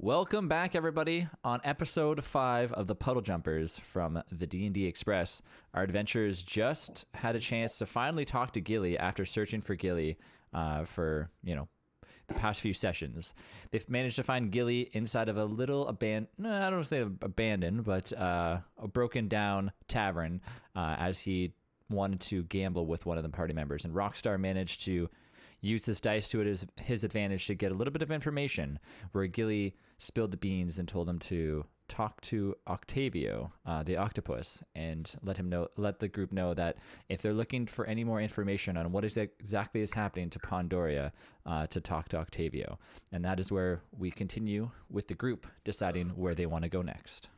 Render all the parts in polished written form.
Welcome back, everybody. On episode 5 of the Puddle Jumpers from the D&D Express, our adventurers just had a chance to finally talk to Gilly after searching for Gilly for, the past few sessions. They've managed to find Gilly inside of a little I don't want to say abandoned, but a broken down tavern as he wanted to gamble with one of the party members. And Rockstar managed to use this dice to his advantage to get a little bit of information, where Gilly spilled the beans and told him to talk to Octavio, the octopus, and let the group know that if they're looking for any more information on what exactly is happening to Pandoria, to talk to Octavio. And that is where we continue with the group deciding where they want to go next.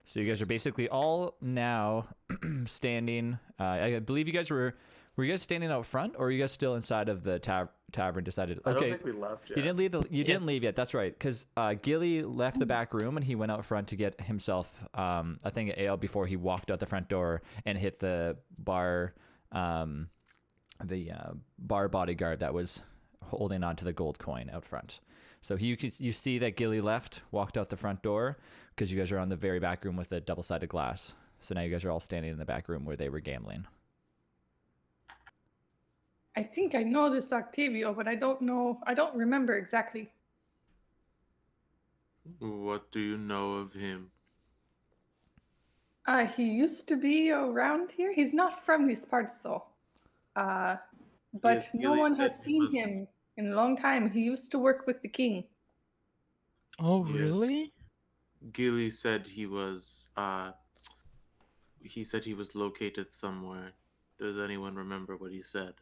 So you guys are basically all now standing. I believe you guys were you guys standing out front, or are you guys still inside of the tavern? Decided. Okay, I don't think we left yet. You didn't leave. You didn't leave yet. That's right, because Gilly left the back room and he went out front to get himself a thing of ale before he walked out the front door and hit the bar, bar bodyguard that was holding on to the gold coin out front. So you see that Gilly walked out the front door, because you guys are on the very back room with a double-sided glass. So now you guys are all standing in the back room where they were gambling. I think I know this Octavio, but I don't remember exactly. What do you know of him? He used to be around here. He's not from these parts, though. But Yes, no Gilly one said has he seen was- him in a long time. He used to work with the king. Oh, Yes. really? Gilly said he was located somewhere. Does anyone remember what he said?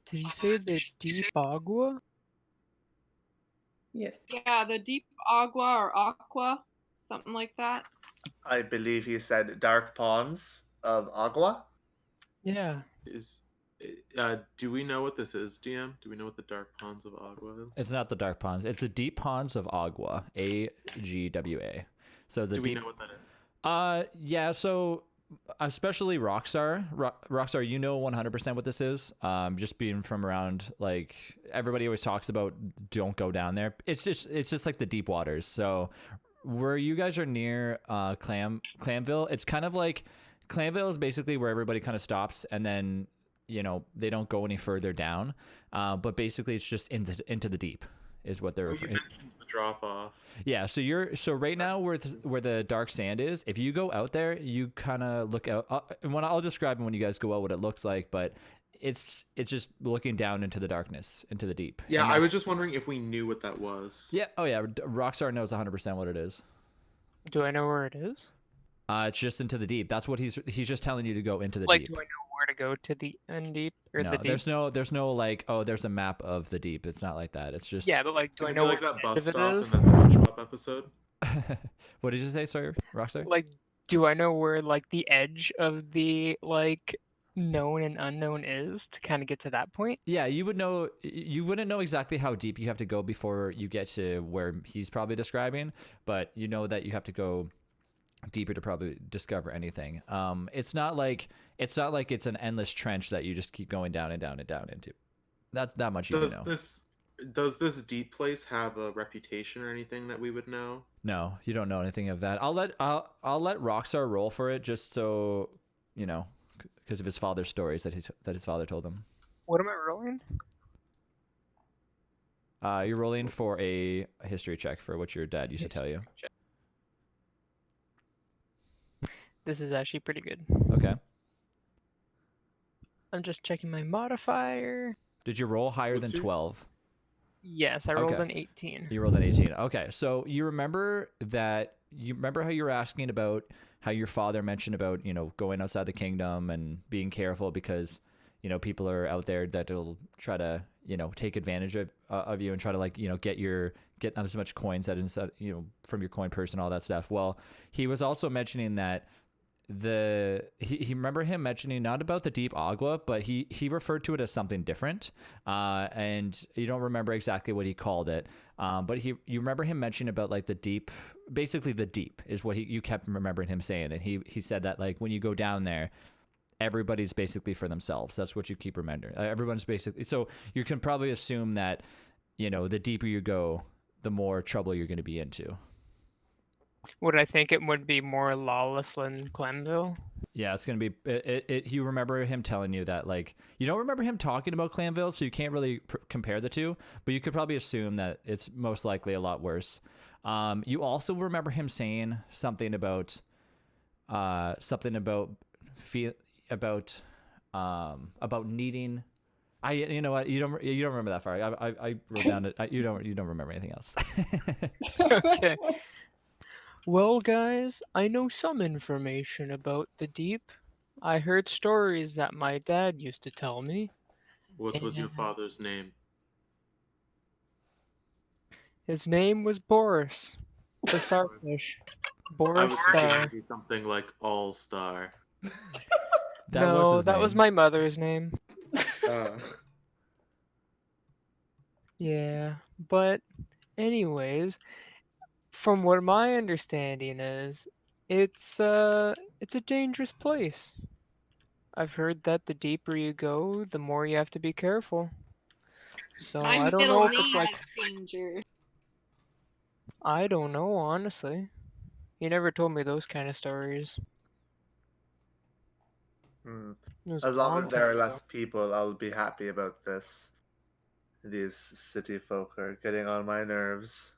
Did you say the deep agua? Yes. Yeah, the deep agua or aqua, something like that. I believe he said dark ponds of agua. Yeah. Do we know what this is, DM? Do we know what the Dark Ponds of Agua is? It's not the dark ponds. It's the deep ponds of Agua. AGWA. So the Do we deep. know what that is? Yeah. So especially Rockstar, Rockstar, 100% what this is. Just being from around, like, everybody always talks about don't go down there. It's just like the deep waters. So where you guys are near Clamville, it's kind of like Clamville is basically where everybody kind of stops, and then they don't go any further down. But basically it's just into the deep is what they're You referring. mentioned the drop off. Yeah, so right now where the dark sand is, if you go out there, you kind of look out. And I'll describe when you guys go out what it looks like, but it's just looking down into the darkness, into the deep. Yeah, And I was that's- just wondering if we knew what that was. Yeah. Oh yeah. Rockstar knows 100% what it is. Do I know where it is? It's just into the deep. That's what he's just telling you to go into the Like, deep. do I know where to go to the deep or No, the deep? there's no like, oh, there's a map of the deep. It's not like that. It's just Yeah, but like, do I Can know we where like that the end bus of it stop in is? that SpongeBob episode? What did you say, sorry, Rockstar? Like, do I know where like the edge of the like known and unknown is to kind of get to that point? Yeah, you would know. You wouldn't know exactly how deep you have to go before you get to where he's probably describing, but you know that you have to go deeper to probably discover anything. It's not like it's an endless trench that you just keep going down and down and down into. That much you know. Does this deep place have a reputation or anything that we would know? No, you don't know anything of that. I'll let Rockstar roll for it, just so because of his father's stories that his father told him. What am I rolling? You're rolling for a history check for what your dad used to tell you. This is actually pretty good. Okay. I'm just checking my modifier. Did you roll higher What's than your- 12? Yes, I rolled Okay. an 18. You rolled an 18. Okay, so you remember how you were asking about how your father mentioned about, going outside the kingdom and being careful because, people are out there that'll try to, take advantage of you and try to get as much coins that inside, from your coin purse and all that stuff. Well, he was also mentioning that he remember him mentioning not about the deep agua, but he referred to it as something different, and you don't remember exactly what he called it, but you remember him mentioning about like the deep, basically the deep is what you kept remembering him saying, and he said that like when you go down there, everybody's basically for themselves. That's what you keep remembering. Everyone's basically, so you can probably assume that the deeper you go, the more trouble you're going to be into. Would I think it would be more lawless than Glenville? Yeah, it's going to be you remember him telling you that, like, you don't remember him talking about Clanville, so you can't really compare the two, but you could probably assume that it's most likely a lot worse. You also remember him saying something about needing. You know what, you don't remember that far. I wrote down it. You don't remember anything else. Okay. Well, guys, I know some information about the deep. I heard stories that my dad used to tell me. What was your And father's name? his name was Boris, the starfish. I Boris was thinking Star. maybe something like All Star. That was my mother's name. Uh, Yeah, but anyways, from what my understanding is, it's a dangerous place. I've heard that the deeper you go, the more you have to be careful. So My I don't middle know if name it's like is danger. I don't know, honestly. He never told me those kind of stories. hmm. It was As a long long as there are time ago. less people, I'll be happy about this. These city folk are getting on my nerves.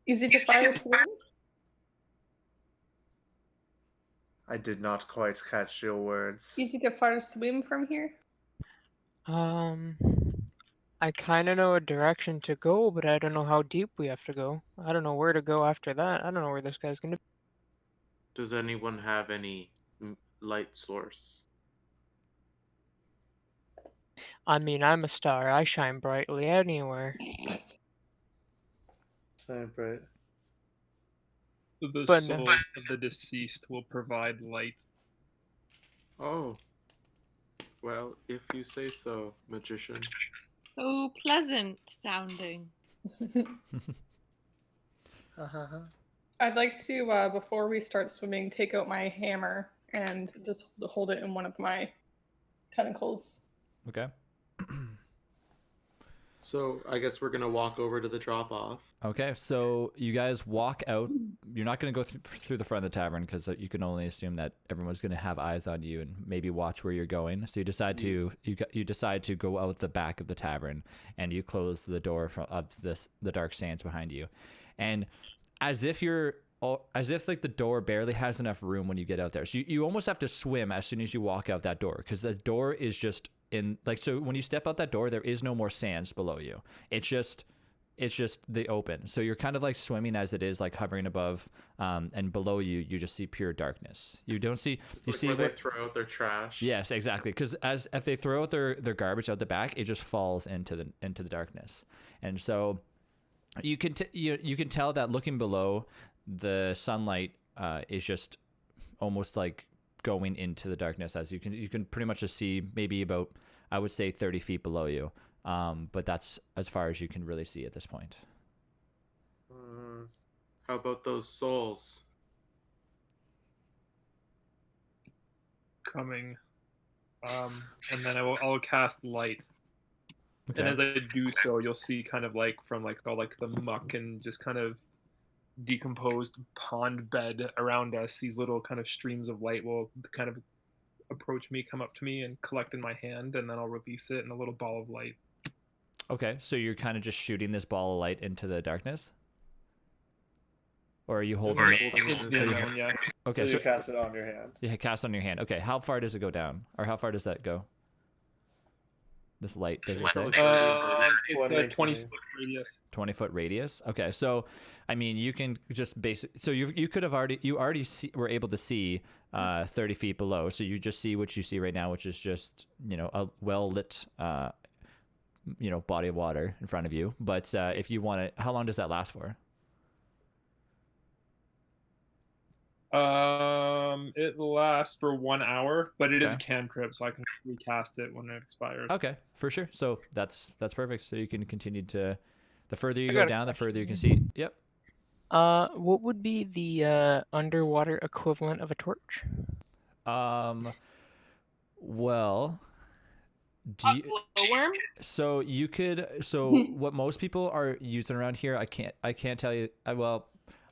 Easy to fire swim? I did not quite catch your words. Easy to fire swim from here? I kind of know a direction to go, but I don't know how deep we have to go. I don't know where to go after that. I don't know where this guy's gonna. Does anyone have any light source? I mean, I'm a star. I shine brightly anywhere. Shine bright. The But no. souls of the deceased will provide light. Oh. Well, if you say so, magician. So pleasant sounding. I'd like to, before we start swimming, take out my hammer and just hold it in one of my tentacles. Okay. So I guess we're gonna walk over to the drop off. Okay, so you guys walk out. You're not going to go through the front of the tavern because you can only assume that everyone's going to have eyes on you and maybe watch where you're going. So you decide to go out the back of the tavern, and you close the door of the dark sands behind you, and as if like the door barely has enough room when you get out there. So you almost have to swim as soon as you walk out that door, because the door is just so when you step out that door, there is no more sands below you. It's just the open. So you're kind of like swimming as it is, like hovering above, and below you just see pure darkness. You don't see Where they throw out their trash. Yes, exactly. Because if they throw out their garbage out the back, it just falls into the darkness. And so you can tell that looking below, the sunlight is just almost like going into the darkness, as you can pretty much just see maybe about, I would say, 30 feet below you. But that's as far as you can really see at this point. How about those souls? Coming. And then I'll cast light. Okay. And as I do so, you'll see kind of like from like all like the muck and just kind of decomposed pond bed around us, these little kind of streams of light will kind of approach me, come up to me, and collect in my hand, and then I'll release it in a little ball of light. Okay, so you're kind of just shooting this ball of light into the darkness? Or are you holding it? Into the unknown, yeah. Okay, So so you cast it on your hand. you cast on your hand. Okay, how far does it go down? Or how far does that go? This light, does it say? It's a 20. 20-foot radius. 20-foot radius. Okay, so I mean, you can just so you could have were able to see 30 feet below. So you just see what you see right now, which is just a well lit body of water in front of you. But if you want to, how long does that last for? It lasts for 1 hour, but it is a Okay. cantrip, so I can recast it when it expires. Okay, for sure. So that's perfect. So you can continue to, the further you I go got a down, the further you can see. Yep. What would be the underwater equivalent of a torch? Well, Do you, Glowworm? so you could. So what most people are using around here, I can't tell you.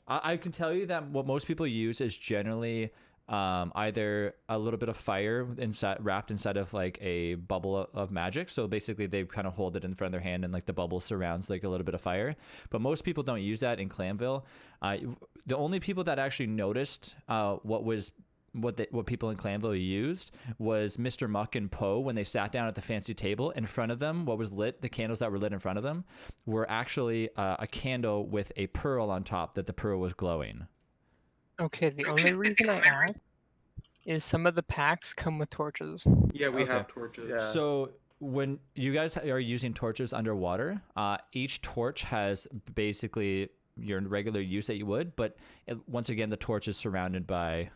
I can tell you that what most people use is generally either a little bit of fire wrapped inside of like a bubble of magic. So basically they kind of hold it in front of their hand and like the bubble surrounds like a little bit of fire. But most people don't use that in Clanville. The only people that actually noticed what people in Clanville used was Mr. Muck and Poe when they sat down at the fancy table. In front of them, what was lit, the candles that were lit in front of them, were actually a candle with a pearl on top that the pearl was glowing. Okay, the only reason I asked is some of the packs come with torches. Yeah, we Okay. have torches. Yeah. So when you guys are using torches underwater, each torch has basically your regular use that you would, but once again, the torch is surrounded by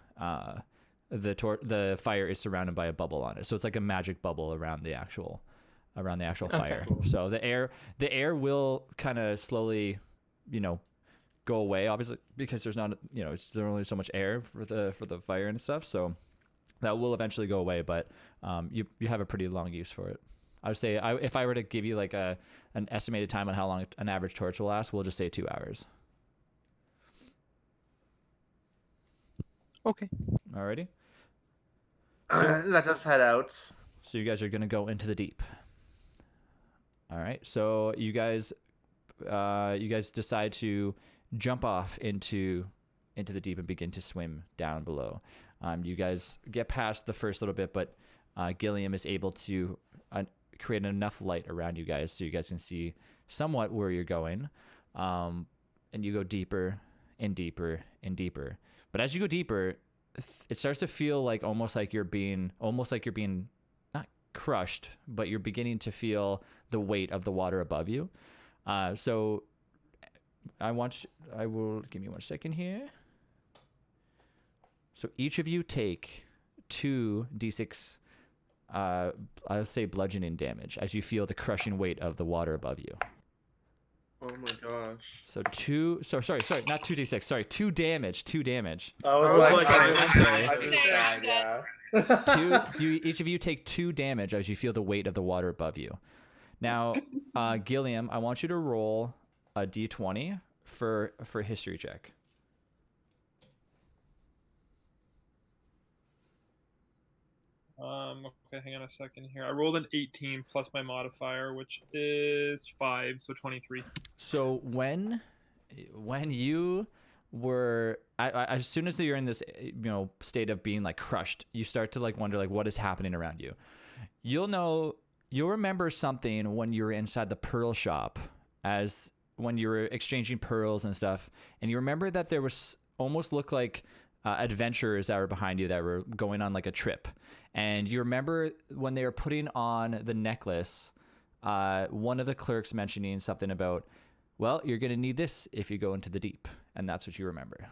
the fire is surrounded by a bubble on it. So it's like a magic bubble around the actual fire. Cool. So the air will kind of slowly, go away, obviously, because there's not, there's only so much air for the fire and stuff. So that will eventually go away, but you have a pretty long use for it. I would say if I were to give you like an estimated time on how long an average torch will last, we'll just say 2 hours. Okay. Alrighty. Let us head out. So you guys are gonna go into the deep. All right. So you guys decide to jump off into the deep and begin to swim down below. You guys get past the first little bit, but Gilliam is able to create enough light around you guys so you guys can see somewhat where you're going, and you go deeper and deeper and deeper. But as you go deeper, it starts to feel like almost like you're being not crushed, but you're beginning to feel the weight of the water above you. So I will give me 1 second here. So each of you take 2d6, I'll say bludgeoning damage as you feel the crushing weight of the water above you. Oh my gosh. So sorry, not 2d6, sorry, 2 damage. I was like, yeah. Each of you take 2 damage as you feel the weight of the water above you. Now, Gilliam, I want you to roll a d20 for a history check. Okay, hang on a second here. I rolled an 18 plus my modifier, which is 5, so 23. So when you were as soon as you're in this state of being like crushed, you start to like wonder like what is happening around you. You'll remember something when you were inside the pearl shop, as when you were exchanging pearls and stuff, and you remember that there was almost looked like adventurers that were behind you that were going on like a trip. And you remember when they were putting on the necklace, one of the clerks mentioning something about, well, you're going to need this if you go into the deep. And that's what you remember.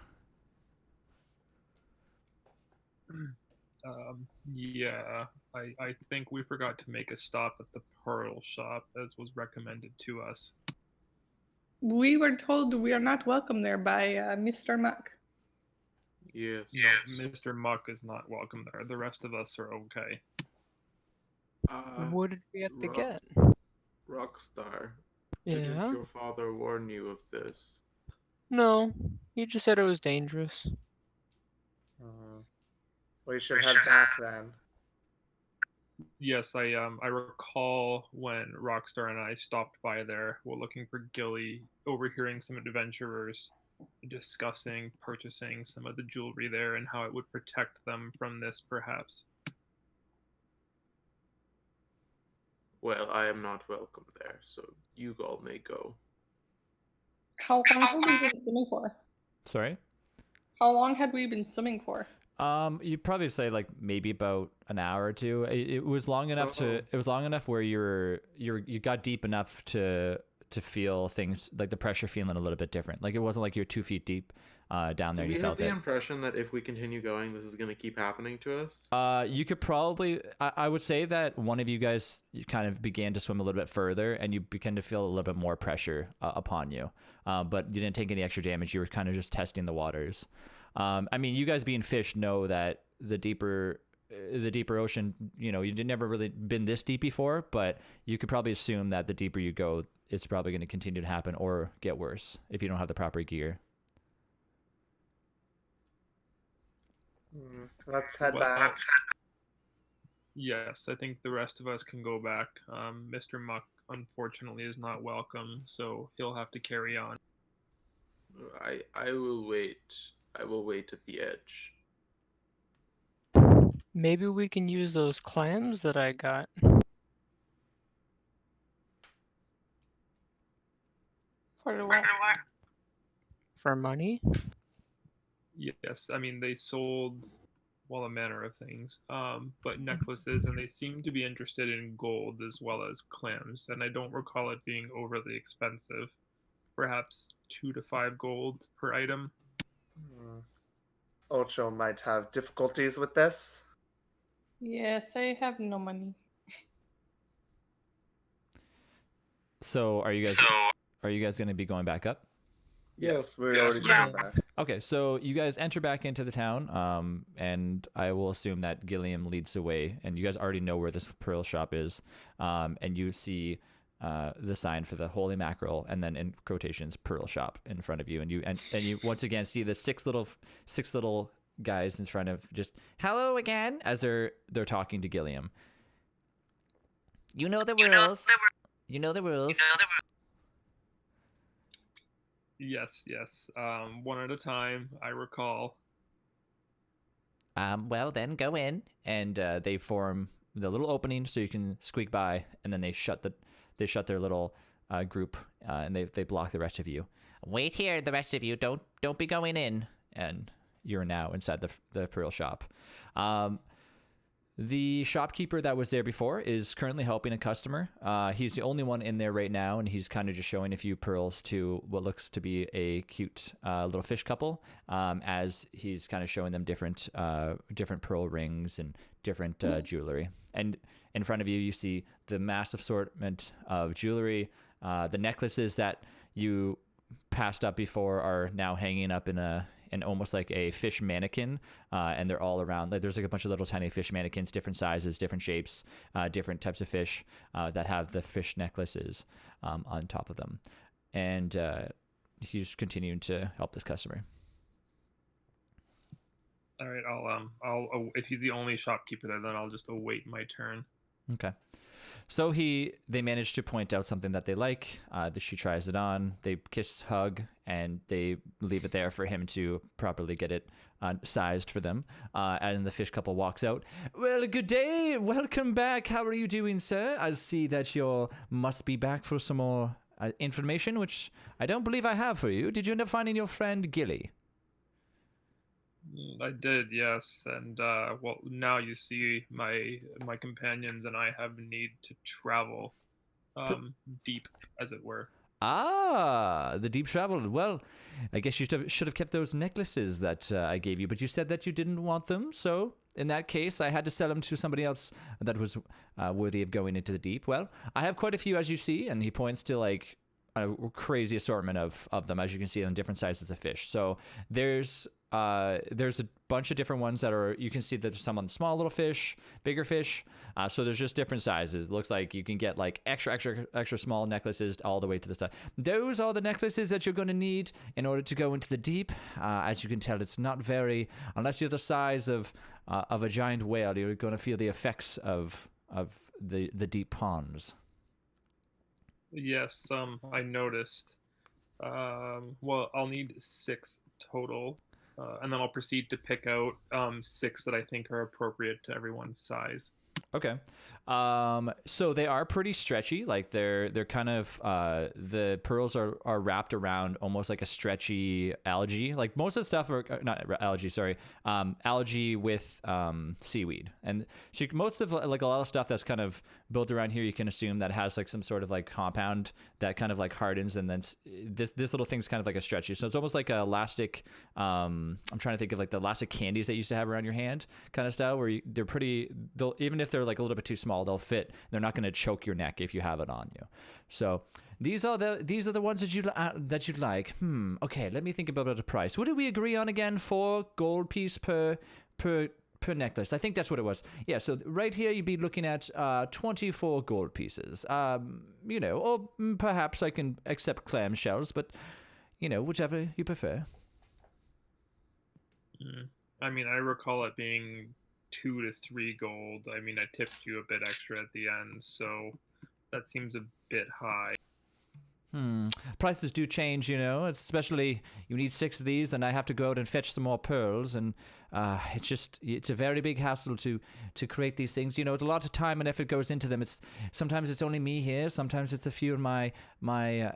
Yeah, I think we forgot to make a stop at the pearl shop, as was recommended to us. We were told we are not welcome there by Mr. Muck. Yes. No, Mr. Muck is not welcome there. The rest of us are okay. What did we have to get? Rockstar. Yeah? Didn't your father warn you of this? No, he just said it was dangerous. We should head back then. Yes, I recall when Rockstar and I stopped by there while looking for Gilly, overhearing some adventurers discussing purchasing some of the jewelry there and how it would protect them from this, perhaps. Well, I am not welcome there, so you all may go. How long had we been swimming for? Sorry? How long had we been swimming for? You'd probably say like maybe about an hour or two. It was long enough it was long enough where you got deep enough to feel things like the pressure feeling a little bit different. Like it wasn't like you're 2 feet deep down there. Do You we felt have the it. impression that if we continue going, this is going to keep happening to us? You could probably. I would say that one of you guys kind of began to swim a little bit further, and you began to feel a little bit more pressure upon you. But you didn't take any extra damage. You were kind of just testing the waters. I mean, you guys being fish know that the deeper the deeper ocean, you've never really been this deep before, but you could probably assume that the deeper you go, it's probably going to continue to happen or get worse if you don't have the proper gear. Let's head Well, back. Yes, I think the rest of us can go back. Mr. Muck, unfortunately, is not welcome, so he'll have to carry on. I will wait. I will wait at the edge. Maybe we can use those clams that I got. For what? For money? Yes, I mean, they sold, well, a manner of things, but necklaces, and they seem to be interested in gold as well as clams, and I don't recall it being overly expensive. Perhaps 2 to 5 gold per item. Ocho might have difficulties with this. Yes, I have no money. So are you guys going to be going back up? Yes, we're already going back. Okay, so you guys enter back into the town, and I will assume that Gilliam leads the way, and you guys already know where this pearl shop is, and you see the sign for the holy mackerel, and then in quotations, pearl shop in front of you, and you once again see the six little guys in front of just hello again as they're talking to Gilliam. You know the rules. You know the rules. Yes. One at a time, I recall. Well, then go in, and they form the little opening so you can squeak by, and then they shut their little group, and they block the rest of you. Wait here, the rest of you. Don't be going in. And you're now inside the pearl shop. The shopkeeper that was there before is currently helping a customer. He's the only one in there right now, and he's kind of just showing a few pearls to what looks to be a cute little fish couple, as he's kind of showing them different pearl rings and different jewelry. And in front of you, you see the massive assortment of jewelry. The necklaces that you passed up before are now hanging up in almost like a fish mannequin, and they're all around. Like there's like a bunch of little tiny fish mannequins, different sizes, different shapes, different types of fish that have the fish necklaces on top of them. And he's continuing to help this customer. All right, I'll if he's the only shopkeeper there, then I'll just await my turn. Okay. So they manage to point out something that they like. She tries it on. They kiss, hug, and they leave it there for him to properly get it sized for them. And the fish couple walks out. Well, good day. Welcome back. How are you doing, sir? I see that you must be back for some more information, which I don't believe I have for you. Did you end up finding your friend Gilly? I did, yes, and well, now you see my companions and I have need to travel deep, as it were. Ah, the deep travel. Well, I guess you should have kept those necklaces that I gave you, but you said that you didn't want them, so in that case, I had to sell them to somebody else that was worthy of going into the deep. Well, I have quite a few, as you see, and he points to like a crazy assortment of them, as you can see, on different sizes of fish. So there's a bunch of different ones that are, you can see that there's some on small little fish, bigger fish. So there's just different sizes. It looks like you can get like extra small necklaces all the way to the side. Those are the necklaces that you're going to need in order to go into the deep. As you can tell, it's not very, unless you're the size of a giant whale, you're going to feel the effects of the deep ponds. Yes, I noticed. Well, I'll need 6 total. And then I'll proceed to pick out 6 that I think are appropriate to everyone's size. Okay. So they are pretty stretchy. Like they're kind of the pearls are wrapped around almost like a stretchy algae. Like most of the stuff are not algae, sorry, algae with seaweed. And so most of like a lot of stuff that's kind of built around here, you can assume that has like some sort of like compound that kind of like hardens, and then this little thing's kind of like a stretchy. So it's almost like a elastic. I'm trying to think of like the elastic candies that you used to have around your hand kind of style, where they're pretty. They'll, even if they're like a little bit too small, they'll fit. They're not going to choke your neck if you have it on you. So these are the ones that you'd like. Okay, let me think about the price. What did we agree on again? 4 gold piece per per necklace. I think that's what it was. Yeah, so right here you'd be looking at 24 gold pieces. Or perhaps I can accept clamshells, but, whichever you prefer. I mean, I recall it being 2 to 3 gold. I mean, I tipped you a bit extra at the end, so that seems a bit high. Prices do change, especially you need 6 of these, and I have to go out and fetch some more pearls, and it's a very big hassle to create these things. It's a lot of time and effort goes into them. Sometimes it's only me here, sometimes it's a few of my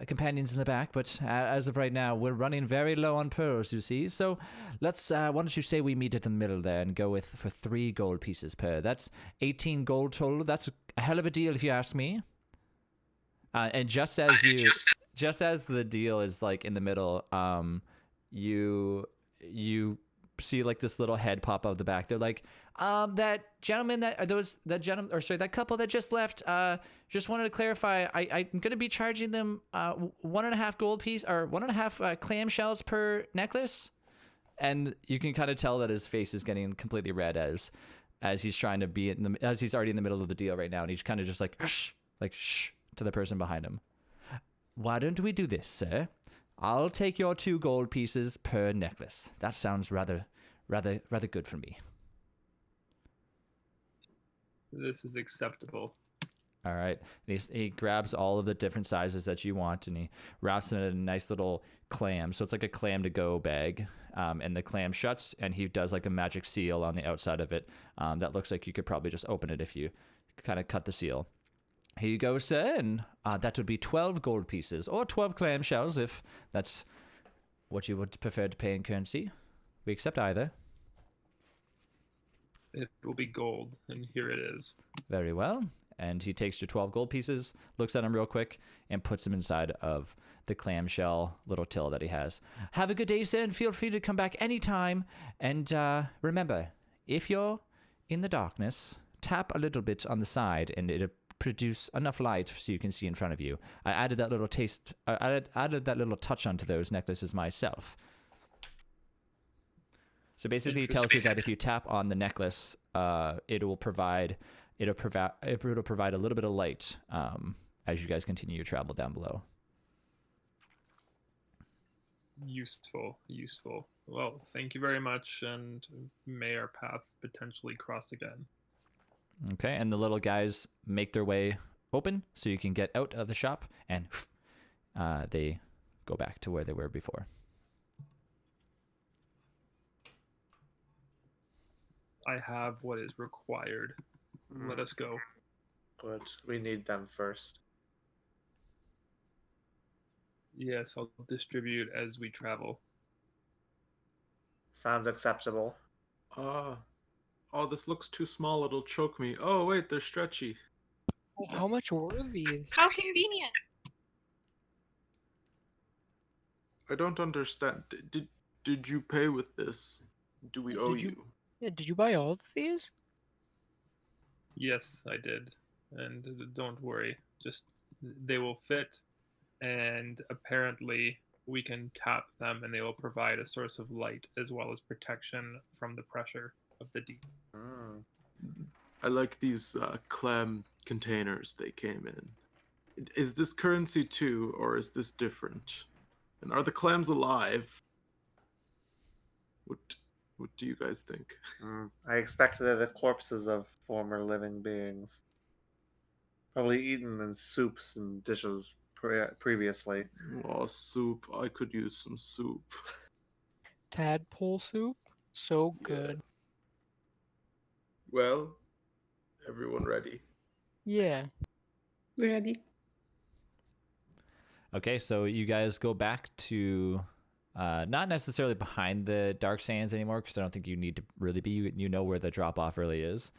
companions in the back, but as of right now, we're running very low on pearls, you see. So let's, why don't you say we meet at the middle there and go for 3 gold pieces per. That's 18 gold total. That's a hell of a deal if you ask me. And just as the deal is like in the middle, you see like this little head pop out the back. They're like, that couple that just left, just wanted to clarify, I'm gonna be charging them 1.5 gold piece or 1.5 clamshells per necklace. And you can kind of tell that his face is getting completely red as he's trying to be as he's already in the middle of the deal right now, and he's kind of just like shh to the person behind him. Why don't we do this, sir? I'll take your 2 gold pieces per necklace. That sounds rather good for me. This is acceptable. All right. And he grabs all of the different sizes that you want, and he wraps them in a nice little clam. So it's like a clam to go bag. And the clam shuts, and he does like a magic seal on the outside of it. That looks like you could probably just open it if you kind of cut the seal. Here you go, sir, and that would be 12 gold pieces, or 12 clamshells, if that's what you would prefer to pay in currency. We accept either. It will be gold, and here it is. Very well. And he takes your 12 gold pieces, looks at them real quick, and puts them inside of the clamshell little till that he has. Have a good day, sir, and feel free to come back anytime. And remember, if you're in the darkness, tap a little bit on the side, and it'll produce enough light so you can see in front of you. I added that little added that little touch onto those necklaces myself. So basically, it tells you that if you tap on the necklace, it'll provide a little bit of light as you guys continue your travel down below. Useful. Well, thank you very much, and may our paths potentially cross again. Okay, and the little guys make their way open so you can get out of the shop, and they go back to where they were before. I have what is required. Let us go. But we need them first. Yes, I'll distribute as we travel. Sounds acceptable. Oh, this looks too small. It'll choke me. Oh, wait, they're stretchy. How much were these? How convenient. I don't understand. Did you pay with this? Do we owe you? Yeah, did you buy all of these? Yes, I did. And don't worry, just they will fit, and apparently we can tap them and they will provide a source of light as well as protection from the pressure of the deep. I like these clam containers they came in. Is this currency too, or is this different? And are the clams alive? What do you guys think? I expect they're the corpses of former living beings. Probably eaten in soups and dishes previously. Oh, soup. I could use some soup. Tadpole soup? So good. Well, everyone ready? Yeah. Ready? Okay, so you guys go back to not necessarily behind the dark sands anymore, because I don't think you need to really be. You know where the drop off really is.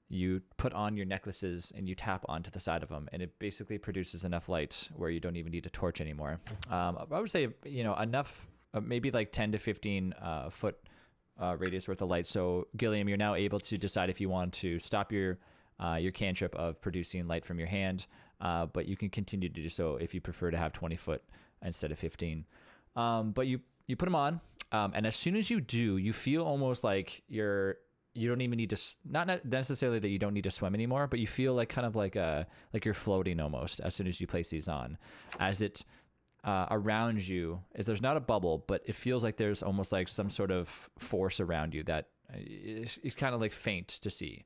You put on your necklaces and you tap onto the side of them, and it basically produces enough light where you don't even need a torch anymore. I would say enough, maybe like 10 to 15 foot radius worth of light. So Gilliam, you're now able to decide if you want to stop your cantrip of producing light from your hand, but you can continue to do so if you prefer to have 20 foot instead of 15. But you put them on, and as soon as you do, you feel almost like you don't even need to not necessarily that you don't need to swim anymore, but you feel like kind of like you're floating almost as soon as you place these on, as it around you there's not a bubble, but it feels like there's almost like some sort of force around you that is kind of like faint to see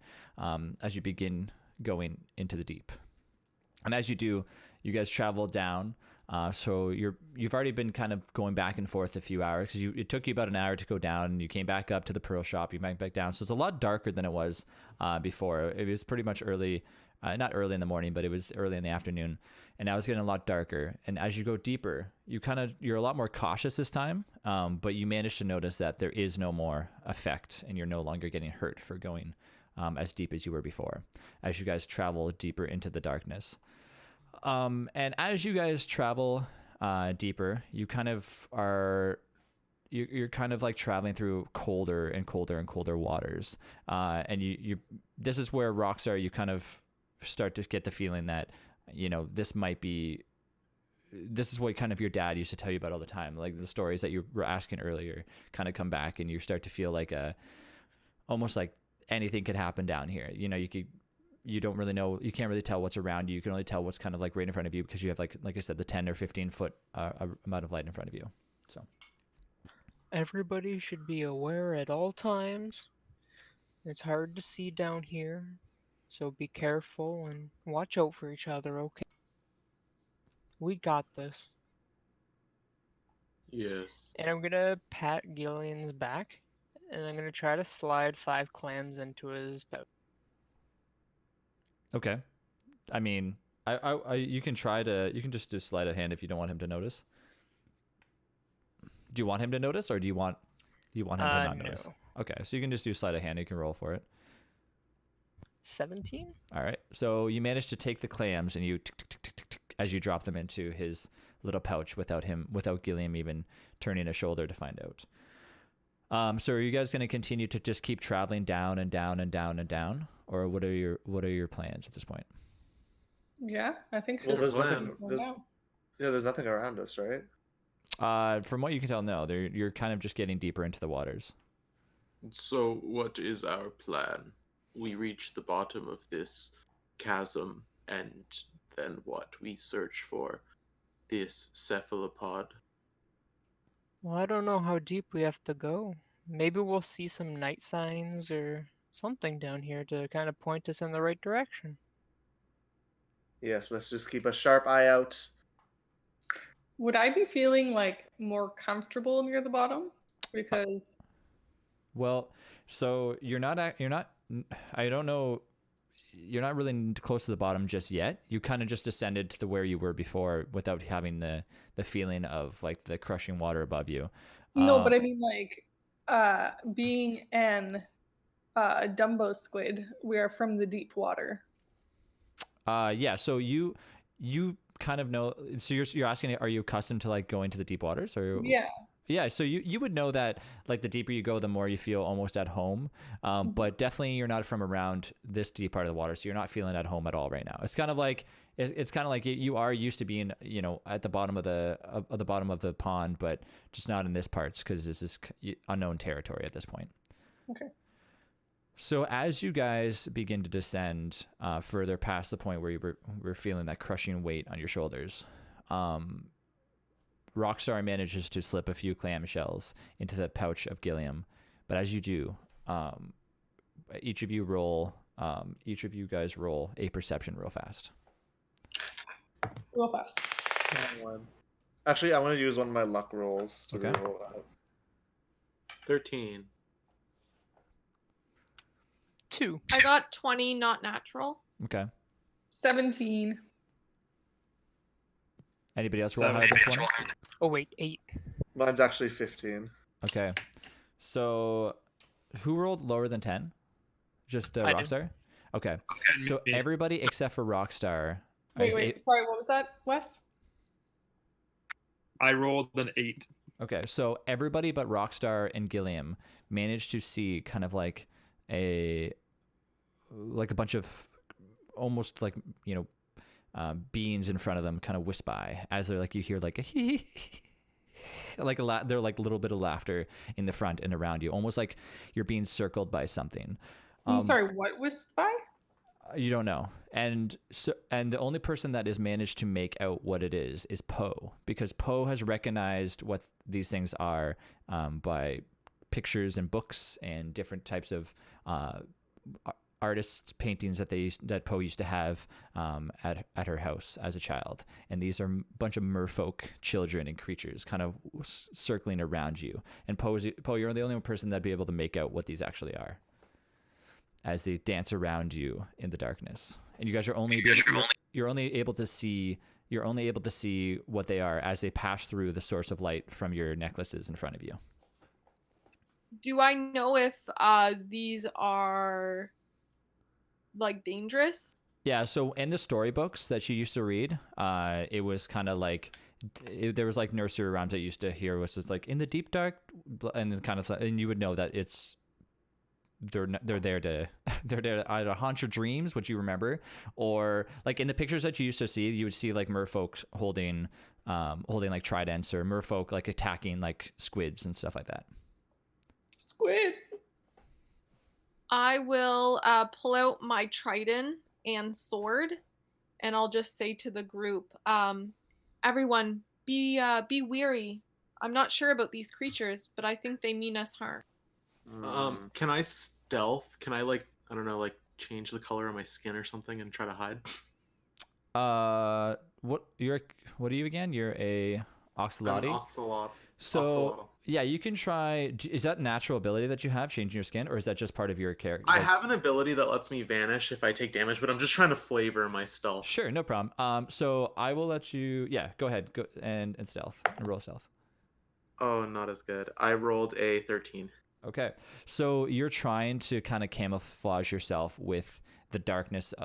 as you begin going into the deep. And as you do, you guys travel down. So you've already been kind of going back and forth a few hours because it took you about an hour to go down, and you came back up to the pearl shop. You went back down, so it's a lot darker than it was before. It was pretty much early, not early in the morning, but it was early in the afternoon, and now it's getting a lot darker. And as you go deeper, you're a lot more cautious this time, but you manage to notice that there is no more effect, and you're no longer getting hurt for going as deep as you were before. As you guys travel deeper into the darkness. And as you guys travel deeper, you kind of you're kind of like traveling through colder and colder and colder waters. And this is where Rockstar, you kind of start to get the feeling that, this is what kind of your dad used to tell you about all the time. Like the stories that you were asking earlier kind of come back, and you start to feel like almost like anything could happen down here. You don't really know, you can't really tell what's around you. You can only tell what's kind of like right in front of you because you have like I said, the 10 or 15 foot amount of light in front of you. So Everybody should be aware at all times. It's hard to see down here, so be careful and watch out for each other, okay? We got this. Yes. And I'm gonna pat Gillian's back, and I'm gonna try to slide 5 clams into his pouch. okay, I mean, you can just do sleight of hand if you don't want him to notice. Do you want him to notice, or do you want him to not notice? No. Okay, so you can just do sleight of hand. You can roll for it. 17? All right. So you manage to take the clams, and you tick, tick, tick, tick, tick, tick, as you drop them into his little pouch without Gilliam even turning a shoulder to find out. So are you guys going to continue to just keep traveling down and down and down and down, or what are your plans at this point? Yeah, I think Well, just there's nothing. now. There's nothing around us, right? From what you can tell, no. You're kind of just getting deeper into the waters. So what is our plan? We reach the bottom of this chasm, and then what? We search for this cephalopod. Well, I don't know how deep we have to go. Maybe we'll see some night signs or something down here to kind of point us in the right direction. Yes, let's just keep a sharp eye out. Would I be feeling like more comfortable near the bottom? Because Well, so you're not. I don't know. You're not really close to the bottom just yet. You kind of just descended to where you were before without having the feeling of like the crushing water above you. no, but I mean like being an Dumbo squid, we are from the deep water. Yeah. So you kind of know. So you're asking, are you accustomed to like going to the deep waters, or Yeah. Yeah, so you would know that like the deeper you go, the more you feel almost at home. But definitely you're not from around this deep part of the water, so you're not feeling at home at all right now. It's kind of like you are used to being at the bottom of the bottom of the pond, but just not in this parts because this is unknown territory at this point. Okay. So as you guys begin to descend further past the point where you were feeling that crushing weight on your shoulders, Rockstar manages to slip a few clamshells into the pouch of Gilliam, but as you do, each of you guys roll a perception real fast. Real fast. Actually, I want to use one of my luck rolls to Okay. roll out. 13. 2. I got 20, not natural. Okay. 17. Anybody else roll higher than 20? Oh wait, 8. Mine's actually 15. Okay. So who rolled lower than 10? Just I did. Rockstar? Okay. And So me. everybody except for Rockstar. Wait, sorry, what was that, Wes? I rolled an 8. Okay, so everybody but Rockstar and Gilliam managed to see kind of like a bunch of almost like beings in front of them kind of whisk by as they're like, you hear like a hee hee they're like a little bit of laughter in the front and around you, almost like you're being circled by something. I'm sorry, what whisked by? You don't know. And the only person that has managed to make out what it is Poe, because Poe has recognized what these things are by pictures and books and different types of artist paintings that Poe used to have at her house as a child. And these are a bunch of merfolk children and creatures kind of circling around you. And Poe, you're the only person that'd be able to make out what these actually are as they dance around you in the darkness. And you guys are you're only able to see what they are as they pass through the source of light from your necklaces in front of you. Do I know if these are like dangerous? Yeah, so in the storybooks that you used to read, it was kind of like there was like nursery rhymes that you used to hear, was just like in the deep dark, and then kind of, and you would know that it's they're there to either haunt your dreams, which you remember, or like in the pictures that you used to see, you would see like merfolk holding like tridents, or merfolk like attacking like squids and stuff like that. Squids. I will pull out my trident and sword, and I'll just say to the group, everyone, be wary. I'm not sure about these creatures, but I think they mean us harm. Can I stealth? Can I, like, I don't know, like change the color of my skin or something and try to hide? What are you again? You're a Oxalati? I'm an Oxalot. So Oxalotl. yeah, you can try. Is that natural ability that you have, changing your skin, or is that just part of your character? I have an ability that lets me vanish if I take damage, but I'm just trying to flavor my stealth. Sure, no problem. So I will let you. Yeah, go ahead. Go and stealth and roll stealth. Oh, not as good. I rolled a 13. Okay, so you're trying to kind of camouflage yourself with the darkness.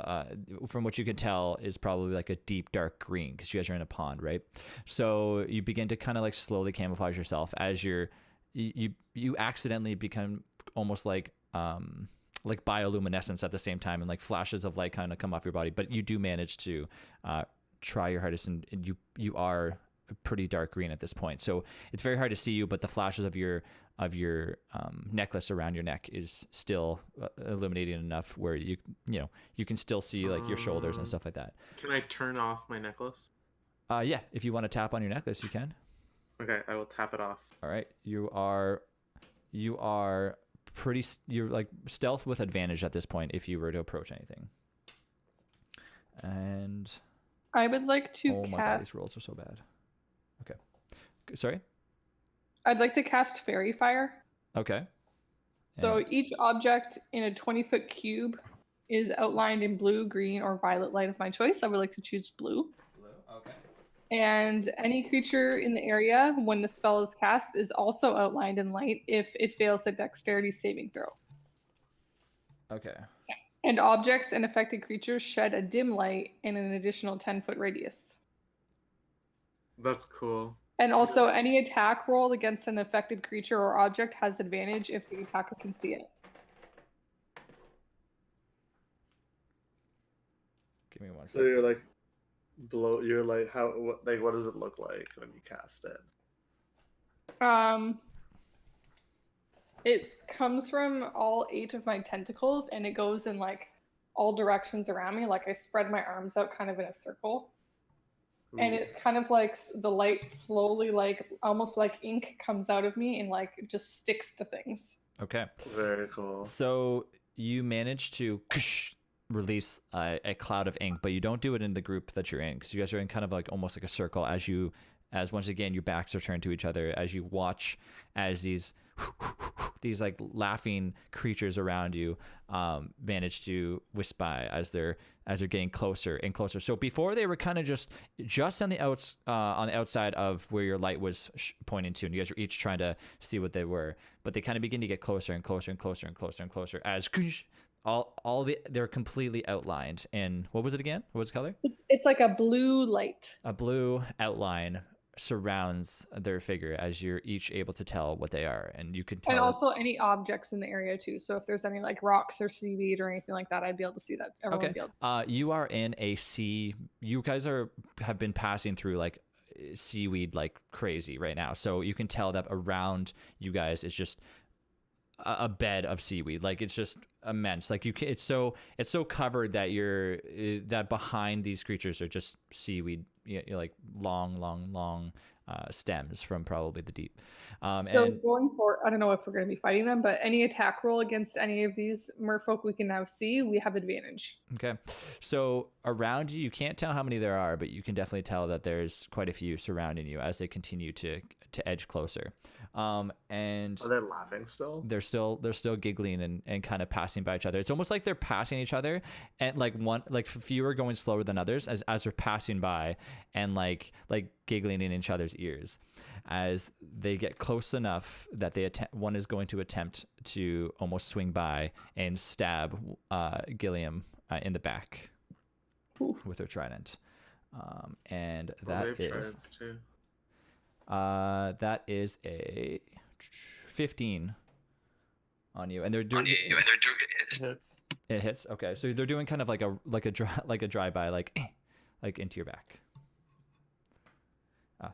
From what you can tell, is probably like a deep dark green, because you guys are in a pond, right? So you begin to kind of like slowly camouflage yourself as you accidentally become almost like bioluminescence at the same time, and like flashes of light kind of come off your body. But you do manage to try your hardest, and you are pretty dark green at this point. So it's very hard to see you, but the flashes of your necklace around your neck is still illuminating enough where you can still see like your shoulders and stuff like that. Can I turn off my necklace? Yeah, if you want to tap on your necklace, you can. Okay, I will tap it off. All right, you're like stealth with advantage at this point if you were to approach anything. And I would like to oh my god, these rolls are so bad. Okay, sorry. I'd like to cast Fairy Fire. Okay. So each object in a 20-foot cube is outlined in blue, green, or violet light of my choice. I would like to choose blue. Blue, okay. And any creature in the area, when the spell is cast, is also outlined in light if it fails a dexterity saving throw. Okay. And objects and affected creatures shed a dim light in an additional 10-foot radius. That's cool. And also, any attack roll against an affected creature or object has advantage if the attacker can see it. Give me one So second. you're like you're like what does it look like when you cast it? It comes from all 8 of my tentacles, and it goes in like all directions around me. Like I spread my arms out kind of in a circle. And it kind of like the light slowly, like almost like ink, comes out of me and like just sticks to things. Okay. Very cool. So you manage to release a cloud of ink, but you don't do it in the group that you're in, because you guys are in kind of like almost like a circle as once again your backs are turned to each other, as you watch as these like laughing creatures around you manage to wisp by as they're getting closer and closer. So before they were kind of just on the outside of where your light was pointing to, and you guys were each trying to see what they were, but they kind of begin to get closer and closer and closer and closer and closer as they're completely outlined. And what was it again? What was the color? It's like a blue light. A blue outline surrounds their figure as you're each able to tell what they are, and you can tell. And also any objects in the area too. So if there's any like rocks or seaweed or anything like that, I'd be able to see that. Everyone would be able to. You are in a sea. You guys have been passing through like seaweed like crazy right now. So you can tell that around you guys is just a bed of seaweed. Like it's just immense. Like it's so covered that that behind these creatures are just seaweed, like long stems from probably the deep. So And going forward, I don't know if we're going to be fighting them, but any attack roll against any of these merfolk we can now see, we have advantage. okay, so around you, you can't tell how many there are, but you can definitely tell that there's quite a few surrounding you as they continue to edge closer. And Are they laughing still? they're still giggling and kind of passing by each other. It's almost like they're passing each other, and like fewer going slower than others as they're passing by, and like giggling in each other's ears as they get close enough that one is going to attempt to almost swing by and stab Gilliam in the back with her trident. And that is a 15 on you, and they're doing Hits. it hits. Okay, so they're doing kind of like a drive by, like into your back.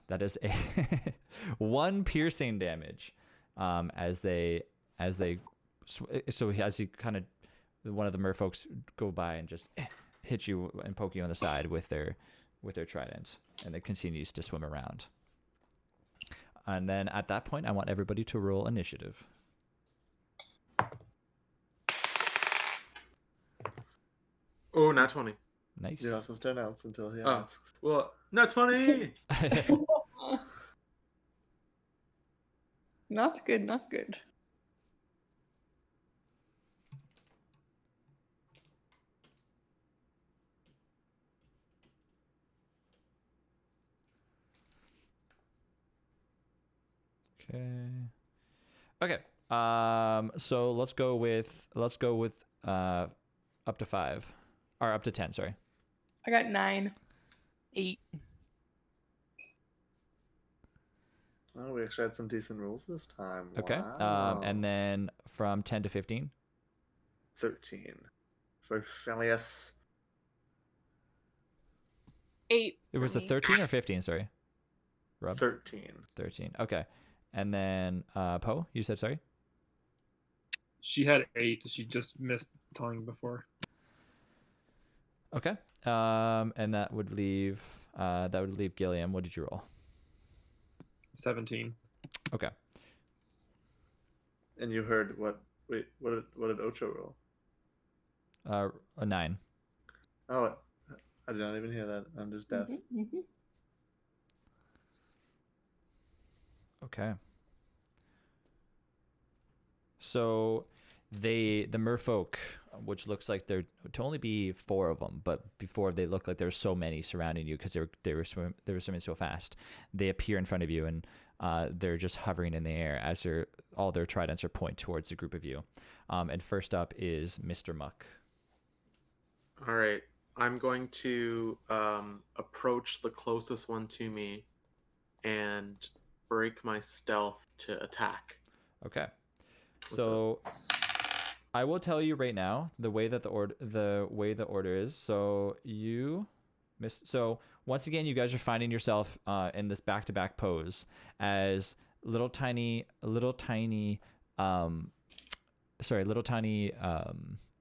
That is a 1 piercing damage. As he kind of, one of the merfolks go by and just hit you and poke you on the side with their trident, and it continues to swim around. And then at that point, I want everybody to roll initiative. Oh, not 20. Nice. You're not supposed to announce until he asks. Well, not 20. Not good, not good. Okay. So let's go with up to 5, or up to 10. Sorry. I got 9. 8. Oh, we actually had some decent rules this time. Okay. Wow. And then from 10 to 15. 13 for Phileas. 8. It was for a me. 13 or 15. Sorry. Rob. 13. 13. Okay. And then Poe, you said sorry. She had 8. She just missed telling before. Okay. And that would leave Gilliam. What did you roll? 17. Okay. And you heard what? Wait, what did Ocho roll? A 9. Oh, I did not even hear that. I'm just deaf. Mm-hmm. Okay. So the merfolk, which looks like there to only be 4 of them, but before they look like there's so many surrounding you because they were swimming so fast. They appear in front of you, and they're just hovering in the air as all their tridents are pointed towards the group of you. And first up is Mr. Muck. All right. I'm going to approach the closest one to me and break my stealth to attack. Okay. So I will tell you right now the way that the order is. So so once again, you guys are finding yourself in this back-to-back pose as little tiny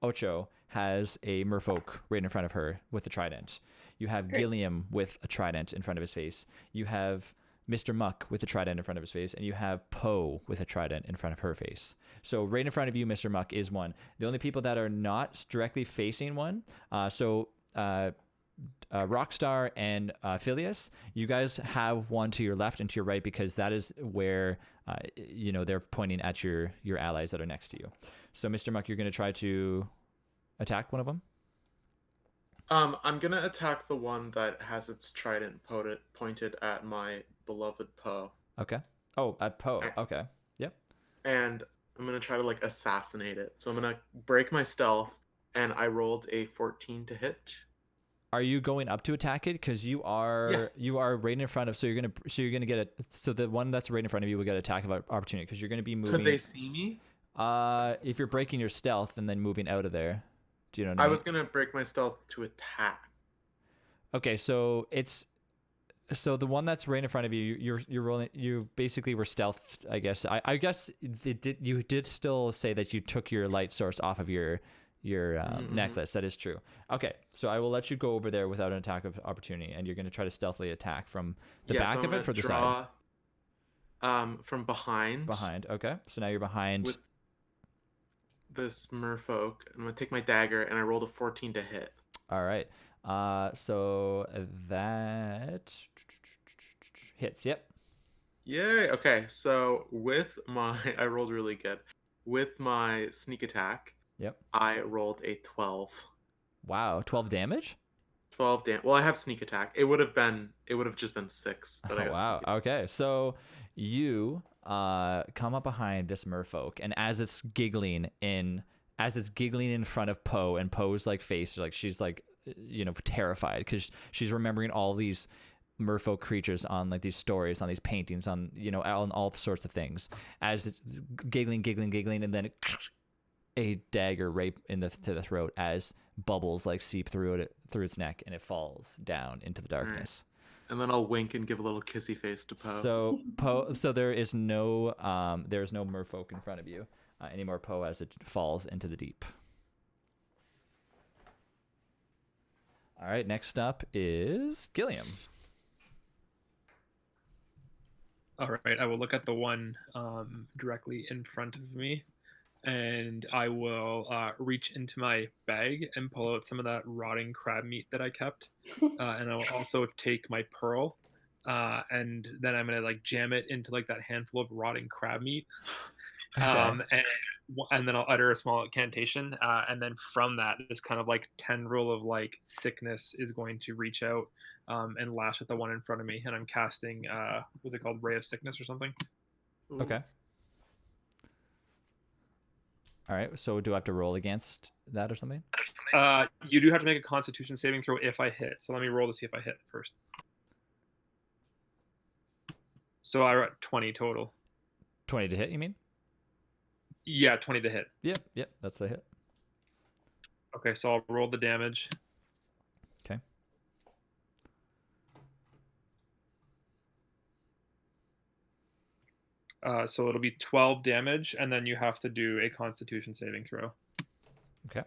Ocho has a merfolk right in front of her with a trident. You have Gilliam with a trident in front of his face. You have Mr. Muck with a trident in front of his face, and you have Poe with a trident in front of her face. So right in front of you, Mr. Muck is one. The only people that are not directly facing one, Rockstar and Phileas, you guys have one to your left and to your right because that is where they're pointing at your allies that are next to you. So Mr. Muck, you're going to try to attack one of them? I'm going to attack the one that has its trident pointed at my beloved Poe. Okay. Oh, at Poe. Okay. Yep. And I'm going to try to assassinate it. So I'm going to break my stealth, and I rolled a 14 to hit. Are you going up to attack it? Because you are right in front of. So you're gonna get it. So the one that's right in front of you will get attack of opportunity because you're gonna be moving. Could they see me? If you're breaking your stealth and then moving out of there, do you know what I mean? I was gonna break my stealth to attack. Okay, so So the one that's right in front of you, you're rolling. You basically were stealth, I guess. I guess you did still say that you took your light source off of your necklace. That is true. Okay, so I will let you go over there without an attack of opportunity, and you're going to try to stealthily attack from the back so of it for the side. From behind. Behind. Okay, so now you're behind. With this merfolk. I'm gonna take my dagger, and I rolled a 14 to hit. All right. So that hits. Yep. Yay. Okay. So with my, I rolled really good. With my sneak attack. Yep. I rolled a 12. Wow, 12 damage? 12 damage. Well, I have sneak attack. It would have just been 6. But I got wow. sneak attack. Okay. So you come up behind this merfolk, and as it's giggling in front of Poe, and Poe's like face, like she's like, terrified because she's remembering all these merfolk creatures on like these stories, on these paintings, on on all sorts of things. As it's giggling, and then a dagger right to the throat as bubbles like seep through its neck, and it falls down into the darkness. Right. And then I'll wink and give a little kissy face to So Poe. there is no merfolk in front of you anymore, Poe, as it falls into the deep. All right, next up is Gilliam. All right, I will look at the one directly in front of me, and I will reach into my bag and pull out some of that rotting crab meat that I kept, and I will also take my pearl, and then I'm gonna like jam it into like that handful of rotting crab meat, and then I'll utter a small incantation, and then from that, this kind of like tendril of like sickness is going to reach out and lash at the one in front of me, and I'm casting what's it called, Ray of Sickness or something. Ooh. Okay. All right, so do I have to roll against that or something? You do have to make a Constitution saving throw if I hit. So let me roll to see if I hit first. So I got 20 total. 20 to hit, you mean? Yeah, 20 to hit. Yep, that's the hit. Okay, so I'll roll the damage. Okay. So it'll be 12 damage, and then you have to do a Constitution saving throw. Okay.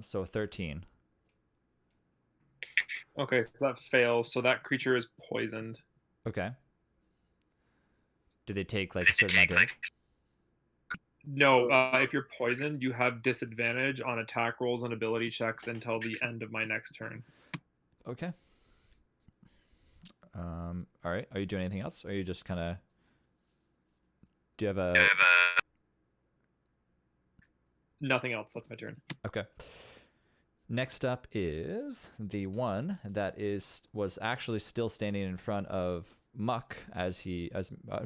So 13. Okay, so that fails. So that creature is poisoned. Okay. Do they take like a certain amount of damage? No, if you're poisoned, you have disadvantage on attack rolls and ability checks until the end of my next turn. Okay. All right. Are you doing anything else, or are you just kind of? Do you have a? Nothing else. That's my turn. Okay. Next up is the one that was actually still standing in front of Muck in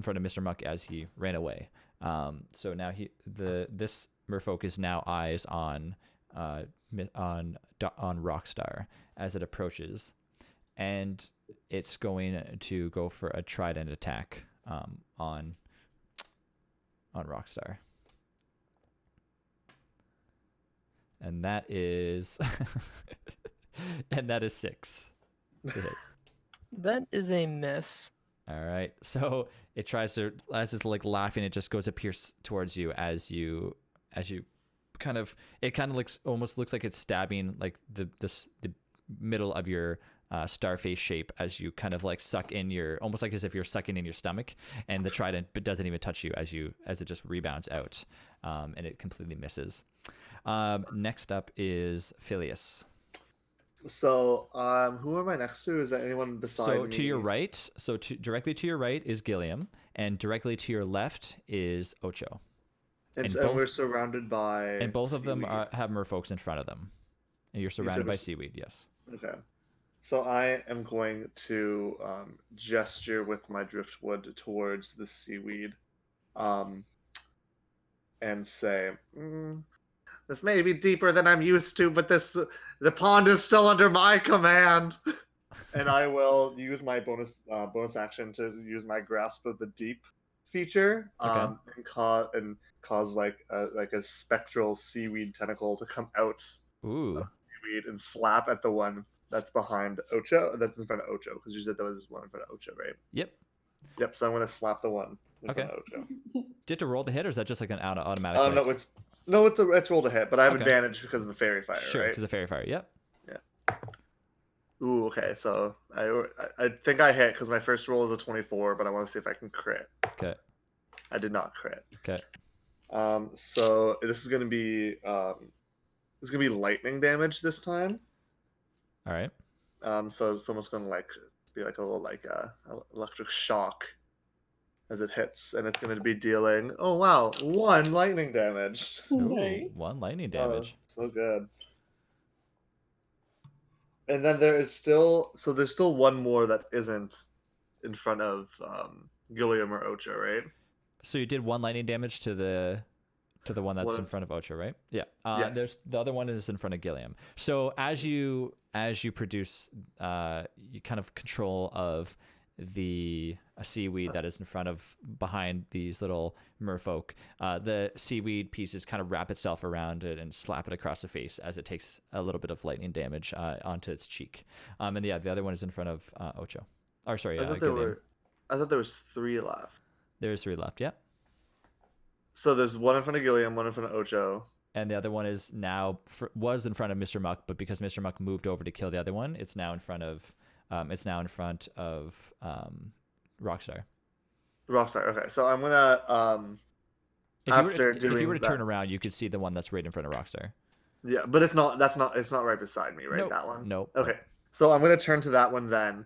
front of Mr. Muck as he ran away. So now this merfolk is now eyes on Rockstar as it approaches, and it's going to go for a trident attack on Rockstar. And that is 6 to hit. That is a miss. All right. So it tries to, as it's like laughing, it just goes to pierce towards you as you kind of, it kind of almost looks like it's stabbing like the middle of your starface shape as you kind of like suck in almost like as if you're sucking in your stomach, and the trident doesn't even touch you as it just rebounds out, and it completely misses. Next up is Phileas. So, who am I next to? Is there anyone beside me? So to your right, directly to your right is Gilliam, and directly to your left is Ocho. And we're surrounded by. And both seaweed. of them have merfolks in front of them, and you're surrounded by seaweed. Yes. Okay. So I am going to gesture with my driftwood towards the seaweed, and say, "This may be deeper than I'm used to, but the pond is still under my command." And I will use my bonus action to use my grasp of the deep feature, Okay. and cause like a spectral seaweed tentacle to come out. Ooh. Seaweed and slap at the one that's behind Ocho. That's in front of Ocho because you said there was one in front of Ocho, right? Yep. Yep. So I'm gonna slap the one in Okay. front of Ocho. Do you have to roll the hit, or is that just like an automatic? No, it's rolled a hit, but I have Okay. advantage because of the fairy fire, Sure, right? because the fairy fire. Yep. Ooh, okay. So I think I hit because my first roll is a 24, but I want to see if I can crit. Okay. I did not crit. Okay. So this is gonna be lightning damage this time. All right. So it's almost gonna be like a little electric shock as it hits, and it's gonna be dealing 1 lightning damage. Ooh, Nice. 1 lightning damage. So good. And then there's still one more that isn't in front of Gilliam or Ocho, right? So you did 1 lightning damage to the one that's One in of- front of Ocho, right? Yeah. Yes. There's the other one is in front of Gilliam. So as you produce, you kind of control of the seaweed that is behind these little merfolk. The seaweed pieces kind of wrap itself around it and slap it across the face as it takes a little bit of lightning damage onto its cheek. And yeah, the other one is in front of Ocho. Or sorry, I thought Gilliam. there was 3 left. There's 3 left. Yeah. So there's one in front of Gilliam, one in front of Ocho. And the other one is was in front of Mr. Muck, but because Mr. Muck moved over to kill the other one, it's now in front of Rockstar. Rockstar. Okay, so I'm gonna If you were to turn around, you could see the one that's right in front of Rockstar. Yeah, but it's not right beside me, right? Nope. That one. Nope. Okay, so I'm gonna turn to that one then,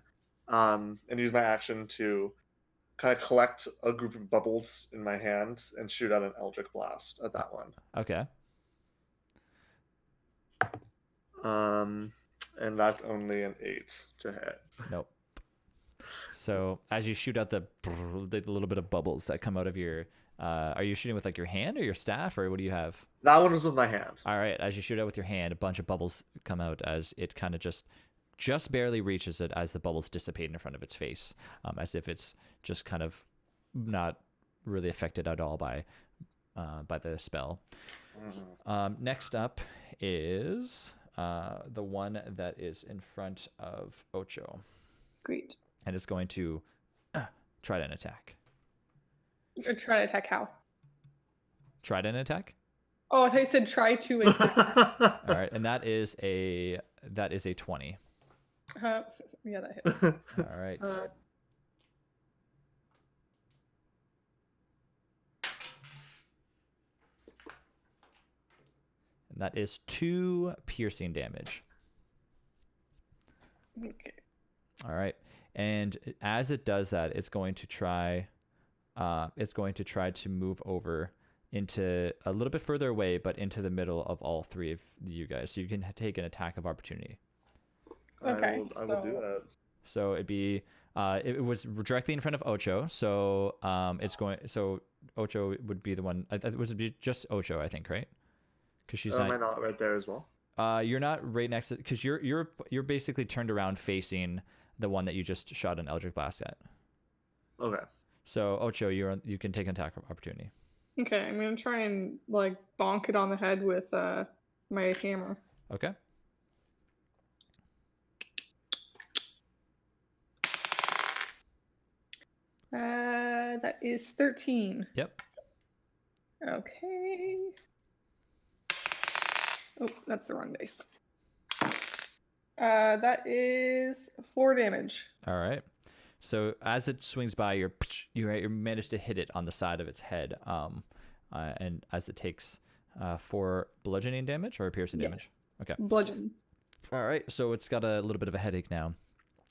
and use my action to kind of collect a group of bubbles in my hand and shoot out an Eldritch Blast at that one. Okay. And that's only an 8 to hit. Nope. So as you shoot out the little bit of bubbles that come out of your, are you shooting with like your hand or your staff, or what do you have? That one was with my hand. All right. As you shoot out with your hand, a bunch of bubbles come out as it kind of just barely reaches it as the bubbles dissipate in front of its face, as if it's just kind of not really affected at all by the spell. Next up is the one that is in front of Ocho. Great. And it's going to try an attack. Or try to attack how? Try an attack? Oh, I thought you said try to attack. All right, and that is a 20. Yeah, that hits. All right. And that is 2 piercing damage. Okay. All right. And as it does that, it's going to try to move over into a little bit further away, but into the middle of all 3 of you guys. So you can take an attack of opportunity. Okay. I will do that. So it'd be it was directly in front of Ocho. So so Ocho would be the one. It was just Ocho, I think, right? Because she's Am I not right there as well? You're not right next to, because you're basically turned around facing the one that you just shot an Eldritch Blast at. Okay. So Ocho, you can take an attack of opportunity. Okay, I'm gonna try and like bonk it on the head with my hammer. Okay. That is 13. Yep. Okay. Oh, that's the wrong dice. That is 4 damage. All right. So as it swings by, you manage to hit it on the side of its head, and as it takes 4 bludgeoning damage or piercing damage. Okay. Bludgeon. All right. So it's got a little bit of a headache now,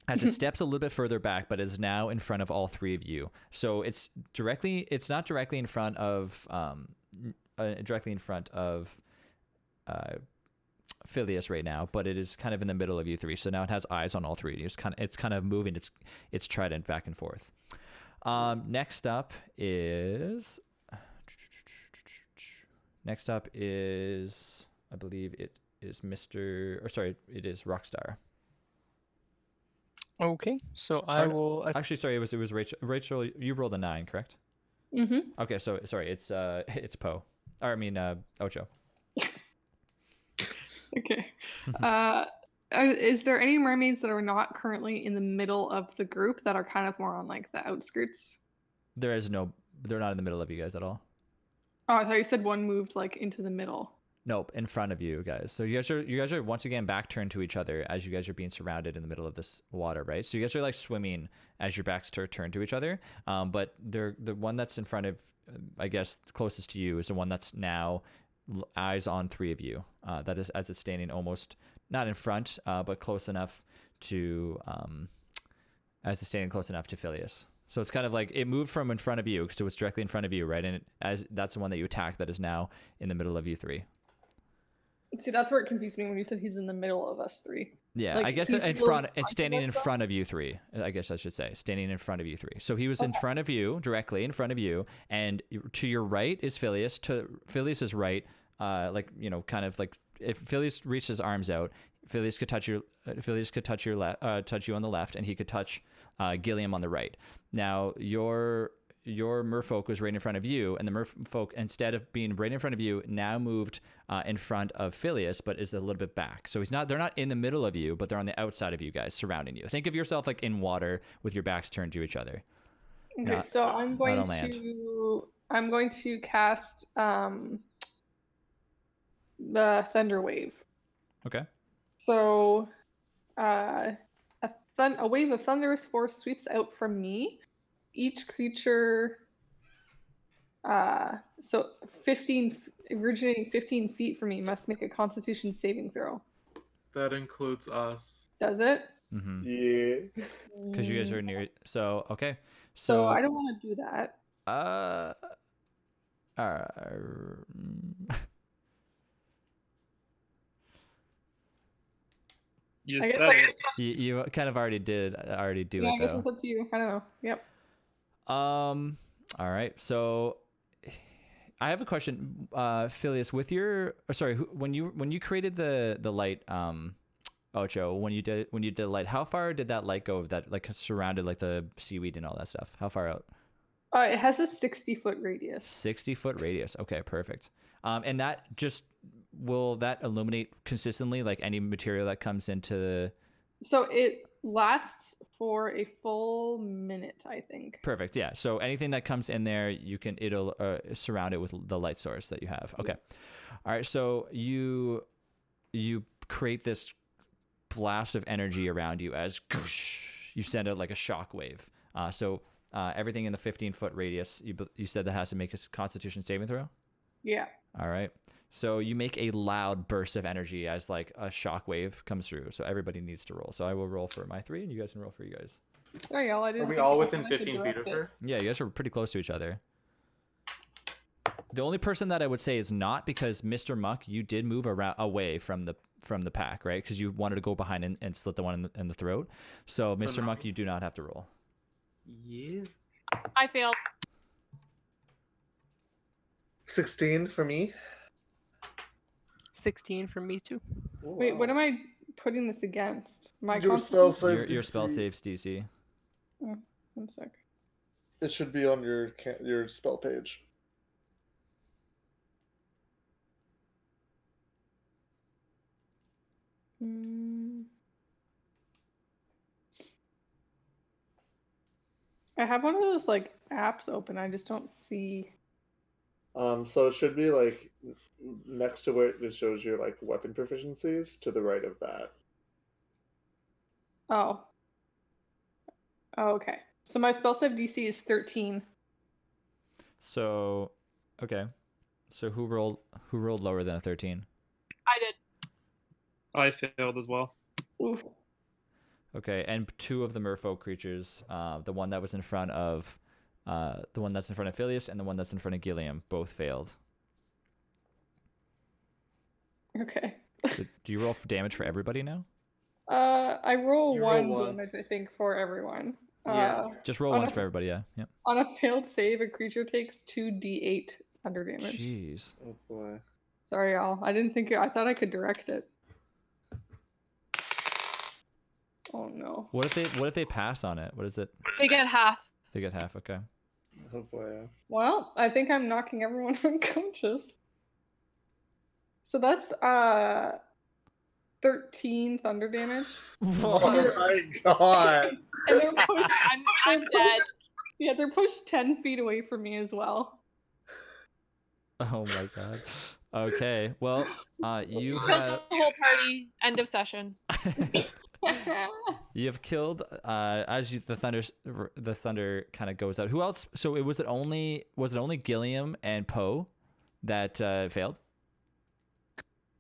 as it steps a little bit further back, but is now in front of all 3 of you. So it's not directly in front of Phileas right now, but it is kind of in the middle of you 3. So now it has eyes on all 3. It's kind of moving its trident back and forth. Next up is I believe it is it is Rockstar. Okay, so I will. Actually, sorry, it was Rachel. Rachel, you rolled a 9, correct? Mm-hmm. Okay, so sorry, it's Poe. Or I mean Ocho. Okay. Is there any mermaids that are not currently in the middle of the group that are kind of more on like the outskirts? There is no. They're not in the middle of you guys at all. Oh, I thought you said one moved like into the middle. Nope, in front of you guys. So you guys are once again back turned to each other as you guys are being surrounded in the middle of this water, right? So you guys are like swimming as your backs turned to each other. But the one that's in front of, I guess, closest to you is the one that's now eyes on three of you. That is as it's standing almost not in front, but close enough to as it's standing close enough to Phileas. So it's kind of like it moved from in front of you because it was directly in front of you, right? And that's the one that you attacked that is now in the middle of you three. See, that's where it confused me when you said he's in the middle of us three. Yeah, Like, I guess he's in still front. in It's front standing of in us, though? front of you three. I guess I should say standing in front of you three. So he was in front of you, directly in front of you, and to your right is Phileas. To Phileas's right, like kind of like if Phileas reached his arms out, Phileas could touch you. Phileas could touch touch you on the left, and he could touch Gilliam on the right. Now your merfolk was right in front of you, and the merfolk, instead of being right in front of you, now moved in front of Phileas, but is a little bit back. So they're not in the middle of you, but they're on the outside of you guys, surrounding you. Think of yourself like in water with your backs turned to each other. Okay, so I'm going on land. to cast the Thunder Wave. Okay. So a wave of thunderous force sweeps out from me. Each creature, so 15, originating 15 feet from me, must make a Constitution saving throw. That includes us. Does it? Mm-hmm. Yeah. Because you guys are near. So okay. So I don't want to do that. You I guess said it. You kind of already do I it guess though. it's up to you. I don't know. Yep. All right. So I have a question, Phileas. With your when you created the light, Ocho, when you did the light, how far did that light go? That like surrounded like the seaweed and all that stuff. How far out? It has a 60-foot radius. 60-foot radius. Okay, perfect. And that will that illuminate consistently like any material that comes into? So it lasts for a full minute, I think. Perfect. Yeah. So anything that comes in there, it'll surround it with the light source that you have. Okay. All right. So you create this blast of energy around you as you send out like a shock wave. So everything in the 15-foot radius, you said that has to make a Constitution saving throw? Yeah. All right. So you make a loud burst of energy as like a shock wave comes through. So everybody needs to roll. So I will roll for my 3, and you guys can roll for you guys. Sorry, y'all. I didn't Are we think all you within wanted to 15 feet direct of it. her? Yeah, you guys are pretty close to each other. The only person that I would say is not, because Mr. Muck, you did move away from the pack, right? Because you wanted to go behind and slit the one in the throat. So Mr. not Muck, me. you do not have to roll. Yeah. I failed. 16 for me. 16 from me too. Oh, Wait, what wow. am I putting this against? My Your spell Constitution? save Your spell DC. saves DC. Oh, 1 sec. It should be on your spell page. I have one of those like apps open. I just don't see. So it should be like next to where it shows your like weapon proficiencies, to the right of that. Oh. Oh, okay. So my spell save DC is 13. So, okay. So who rolled lower than a 13? I did. I failed as well. Oof. Okay, and 2 of the merfolk creatures, the one that was in front of, the one that's in front of Phileas and the one that's in front of Gilliam, both failed. Okay. So do you roll for damage for everybody now? I roll You roll one damage, once. I think, for everyone. Yeah. Just roll on once a- for everybody, yeah. Yep. On a failed save, a creature takes 2d8 thunder damage. Jeez. Oh boy. Sorry, y'all. I didn't think I thought I could direct it. Oh no. What if they pass on it? What is it? They get half. They get half, okay. Oh boy. Well, I think I'm knocking everyone unconscious. So that's 13 thunder damage. Oh my god. And they're pushed. I'm dead. Yeah, they're pushed 10 feet away from me as well. Oh my god. Okay. Well, you Killed have the whole party. End of session. you have killed as the thunder kind of goes out. Who else? So was it only Gilliam and Poe that failed?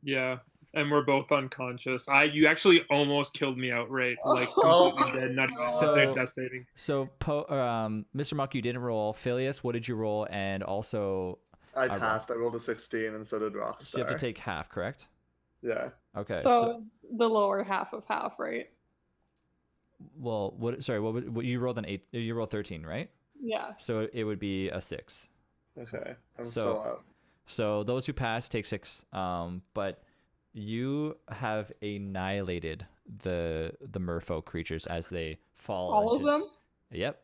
Yeah, and we're both unconscious. You actually almost killed me outright, like Oh completely dead, not So- even death saving. So Mr. Muck, you didn't roll. Phileas, what did you roll? And also, I rolled. passed. I rolled a 16, and so did Rockstar. So you have to take half, correct? Yeah. Okay. So the lower half of half, right? Well, what? Sorry, what you rolled an 8? You rolled 13, right? Yeah. So it would be a 6. Okay. I'm So- still out. So those who pass take 6. But you have annihilated the Merfolk creatures as they fall. All of into- them? Yep.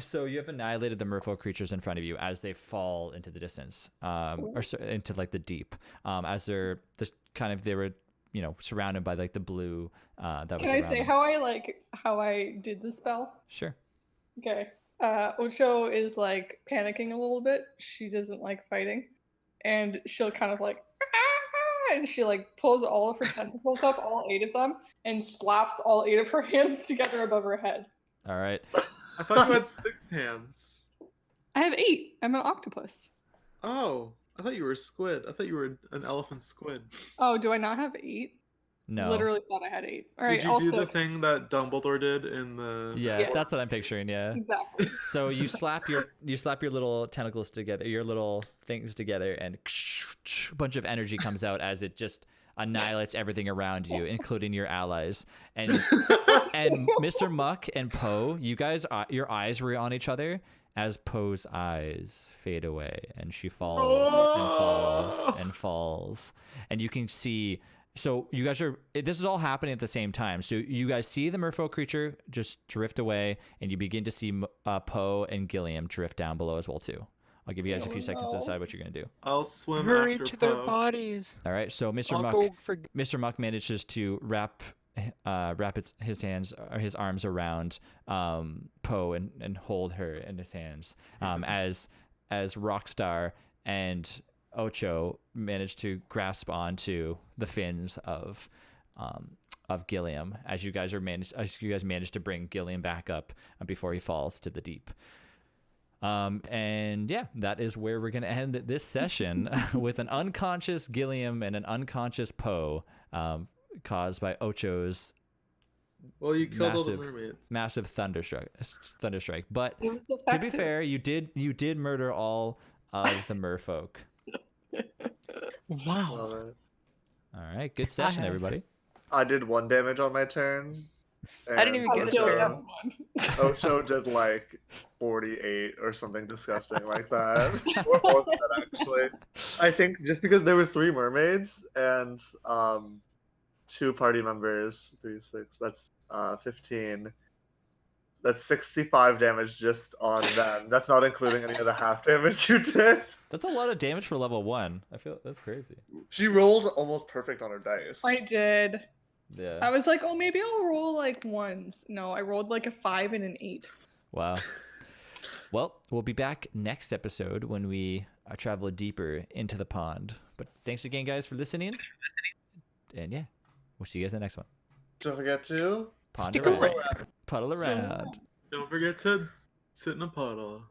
So you have annihilated the Merfolk creatures in front of you as they fall into the distance, into like the deep, as they were surrounded by like the blue that was Can I around say them. how I did the spell? Sure. Okay. Ocho is like panicking a little bit. She doesn't like fighting. And she'll kind of like and she like pulls all of her tentacles up, all 8 of them, and slaps all 8 of her hands together above her head. All right. I thought you had 6 hands. I have 8. I'm an octopus. Oh, I thought you were a squid. I thought you were an elephant squid. Oh, do I not have 8? No. Literally thought I had 8. All right, Did you all do the 6. thing that Dumbledore did in the? Yeah, Yes. that's what I'm picturing. Yeah. Exactly. So you slap your little tentacles together, your little things together, and a bunch of energy comes out as it just annihilates everything around you, including your allies. And Mr. Muck and Poe, you guys, your eyes were on each other as Poe's eyes fade away, and she falls and falls and falls, and you can see. So you guys this is all happening at the same time. So you guys see the Merfolk creature just drift away, and you begin to see Poe and Gilliam drift down below as well too. I'll give you guys a few seconds to decide what you're gonna do. I'll swim Hurry after to their Poe. bodies. All right. So I'll go for Mr. Muck manages to wrap his arms around Poe and hold her in his hands as Rockstar and Ocho managed to grasp onto the fins of Gilliam as you guys managed to bring Gilliam back up before he falls to the deep. And yeah, that is where we're gonna end this session with an unconscious Gilliam and an unconscious Poe, caused by Ocho's Well, you killed all the mermaids. massive thunderstrike. But It was to be effective. fair, you did murder all of the Merfolk. wow. Love it. All right, good session, have- everybody. I did 1 damage on my turn. I didn't even I get a killed turn. everyone. Ocho did like 48 or something disgusting like that. Or more than that, actually. I think just because there were 3 mermaids and 2 party members, 3, 6, that's 15. That's 65 damage just on them. That's not including any of the half damage you did. That's a lot of damage for level 1. I feel that's crazy. She rolled almost perfect on her dice. I did. I Yeah. was like, oh, maybe I'll roll like 1s. No, I rolled like a 5 and an 8. Wow. Well, we'll be back next episode when we travel deeper into the pond. But thanks again, guys, for listening. And yeah, we'll see you guys in the next one. Don't forget to Pond Stick around. around. Puddle around. Don't forget to sit in a puddle.